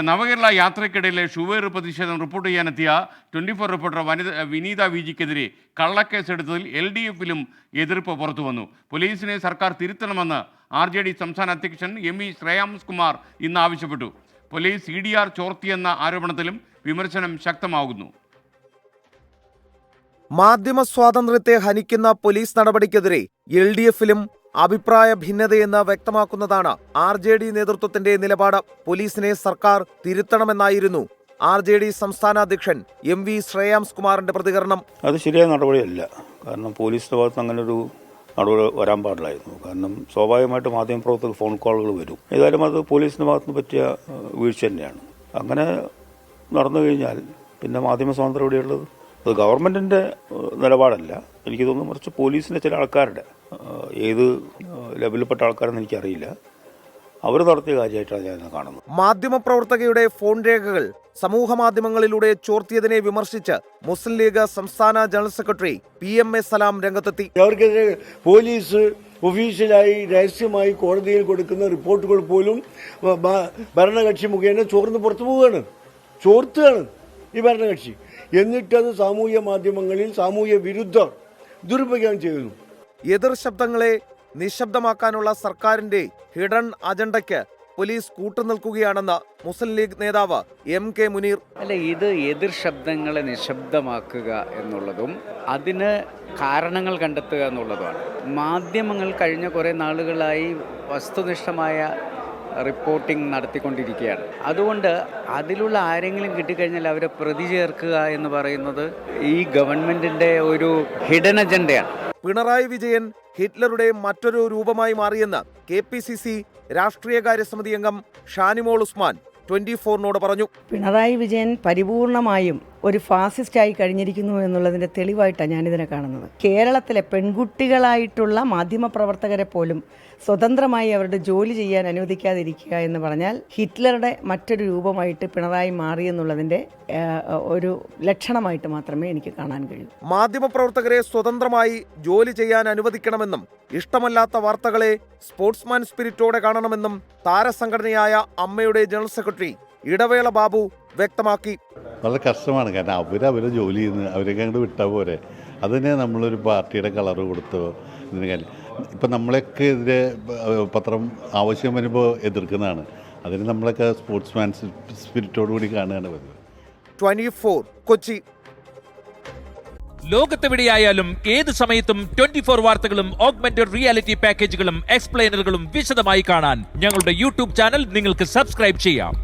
നവകേരള യാത്രയ്ക്കിടയിലെ ഷുവേർ പ്രതിഷേധം report ചെയ്യാനെത്തിയ 24 reporter വിനീത വിജിക്കെതിരെ കള്ളക്കേസെടുത്തതിൽ LDF-ലും എതിർപ്പ് പുറത്തു വന്നു. പോലീസിനെ സർക്കാർ തിരുത്തണമെന്ന് RJD സംസ്ഥാന അധ്യക്ഷൻ MV ശ്രേയാംസ് കുമാർ ഇന്ന് ആവശ്യപ്പെട്ടു. പോലീസ് CDR ചോർത്തിയെന്ന ആരോപണത്തിലും വിമർശനം ശക്തമാകുന്നു. മാധ്യമ സ്വാതന്ത്ര്യത്തെ ഹനിക്കുന്ന പോലീസ് നടപടിക്കെതിരെ LDF-ലും അഭിപ്രായ ഭിന്നതയെന്ന് വ്യക്തമാക്കുന്നതാണ് RJD നേതൃത്വത്തിന്റെ നിലപാട്. പോലീസിനെ സർക്കാർ തിരുത്തണമെന്നായിരുന്നു RJD സംസ്ഥാന അധ്യക്ഷൻ MV ശ്രേയാംസ് കുമാറിന്റെ പ്രതികരണം. അത് ശരിയായ നടപടിയല്ല. കാരണം പോലീസിന്റെ ഭാഗത്ത് അങ്ങനെ ഒരു നടപടി വരാൻ പാടില്ലായിരുന്നു. കാരണം സ്വാഭാവികമായിട്ട് മാധ്യമപ്രവർത്തകർക്ക് ഫോൺ കോളുകൾ വരും. ഏതായാലും അത് പോലീസിന്റെ ഭാഗത്തുനിന്ന് പറ്റിയ വീഴ്ച തന്നെയാണ്. അങ്ങനെ നടന്നു കഴിഞ്ഞാൽ പിന്നെ മാധ്യമ സ്വാതന്ത്ര്യം എവിടെയുള്ളത്? അത് ഗവൺമെന്റിന്റെ നിലപാടല്ല. എനിക്ക് തോന്നുന്നു മറിച്ച് പോലീസിന്റെ ചില ആൾക്കാരുടെ ഏത് ലെവലിൽപ്പെട്ട ആൾക്കാരെന്ന് എനിക്കറിയില്ല, അവർ നടത്തിയ കാര്യമായിട്ടാണ് ഞാൻ കാണുന്നത്. മാധ്യമപ്രവർത്തകയുടെ ഫോൺ രേഖകൾ സമൂഹ മാധ്യമങ്ങളിലൂടെ ചോർത്തിയതിനെ വിമർശിച്ച് മുസ്ലിം ലീഗ് സംസ്ഥാന ജനറൽ സെക്രട്ടറി PMA സലാം രംഗത്തെത്തി. അവർക്കെതിരെ പോലീസ് ഒഫീഷ്യലായി രഹസ്യമായി കോടതിയിൽ കൊടുക്കുന്ന റിപ്പോർട്ടുകൾ പോലും ഭരണകക്ഷി മുഖേന ചോർന്ന് പുറത്തു പോവുകയാണ്, ചോർത്തുകയാണ് ഈ ഭരണകക്ഷി. എന്നിട്ടത് സാമൂഹ്യ മാധ്യമങ്ങളിൽ സാമൂഹ്യ വിരുദ്ധർ ദുരുപയോഗം ചെയ്യുന്നു. എതിർ ശബ്ദങ്ങളെ നിശബ്ദമാക്കാനുള്ള സർക്കാരിന്റെ ഹിഡൻ അജണ്ടയ്ക്ക് പോലീസ് കൂട്ടുനിൽക്കുകയാണെന്ന് മുസ്ലിം ലീഗ് നേതാവ് MK മുനീർ. അല്ല, ഇത് എതിർ ശബ്ദങ്ങളെ നിശബ്ദമാക്കുക എന്നുള്ളതും അതിന് കാരണങ്ങൾ കണ്ടെത്തുക എന്നുള്ളതുമാണ്. മാധ്യമങ്ങൾ കഴിഞ്ഞ കുറേ നാളുകളായി വസ്തുനിഷ്ഠമായ റിപ്പോർട്ടിംഗ് നടത്തിക്കൊണ്ടിരിക്കുകയാണ്. അതുകൊണ്ട് അതിലുള്ള ആരെങ്കിലും കിട്ടിക്കഴിഞ്ഞാൽ അവരെ പ്രതി ചേർക്കുക എന്ന് പറയുന്നത് ഈ ഗവൺമെന്റിന്റെ ഒരു ഹിഡൻ അജണ്ടയാണ്. പിണറായി വിജയൻ ഹിറ്റ്ലറുടെ മറ്റൊരു രൂപമായി മാറിയെന്ന് KPCC രാഷ്ട്രീയകാര്യ സമിതി അംഗം ഷാനിമോൾ ഉസ്മാൻ 24-നോട് പറഞ്ഞു. പിണറായി വിജയൻ പരിപൂർണമായും ഒരു ഫാസിസ്റ്റായി കഴിഞ്ഞിരിക്കുന്നു എന്നുള്ളതിൻ്റെ തെളിവായിട്ടാണ് ഞാനിതിനെ കാണുന്നത്. കേരളത്തിലെ പെൺകുട്ടികളായിട്ടുള്ള മാധ്യമപ്രവർത്തകരെ പോലും സ്വതന്ത്രമായി അവരുടെ ജോലി ചെയ്യാൻ അനുവദിക്കാതിരിക്കുക എന്ന് പറഞ്ഞാൽ ഹിറ്റ്ലറുടെ മറ്റൊരു രൂപമായിട്ട് പിണറായി മാറിയെന്നുള്ളതിൻ്റെ ഒരു ലക്ഷണമായിട്ട് മാത്രമേ എനിക്ക് കാണാൻ കഴിയൂ. മാധ്യമപ്രവർത്തകരെ സ്വതന്ത്രമായി ജോലി ചെയ്യാൻ അനുവദിക്കണമെന്നും ഇഷ്ടമല്ലാത്ത വാർത്തകളെ സ്പോർട്സ്മാൻ സ്പിരിറ്റോടെ കാണണമെന്നും താരസംഘടനയായ അമ്മയുടെ ജനറൽ സെക്രട്ടറി ഇടവേള ബാബു വ്യക്തമാക്കി. വളരെ കഷ്ടമാണ്. കാരണം അവരെ ജോലി ചെയ്യുന്നത് അവരൊക്കെ അങ്ങോട്ട് വിട്ടാൽ പോരെ. അതിനെ നമ്മളൊരു പാർട്ടിയുടെ കളറ് കൊടുത്തോ ഇതിന് കാര്യം. ഇപ്പം നമ്മളൊക്കെ എതിരെ പത്രം ആവശ്യം വരുമ്പോൾ എതിർക്കുന്നതാണ്. അതിന് നമ്മളൊക്കെ സ്പോർട്സ്മാൻ സ്പിരിറ്റോടു കൂടി കാണുകയാണ് പതിവ്. 24 കൊച്ചി. ലോകത്തെവിടെയായാലും ഏത് സമയത്തും 24 വാർത്തകളും ഓഗ്മെന്റഡ് റിയാലിറ്റി പാക്കേജുകളും എക്സ്പ്ലെയിനറുകളും വിശദമായി കാണാൻ ഞങ്ങളുടെ YouTube ചാനൽ നിങ്ങൾക്ക് സബ്സ്ക്രൈബ് ചെയ്യാം.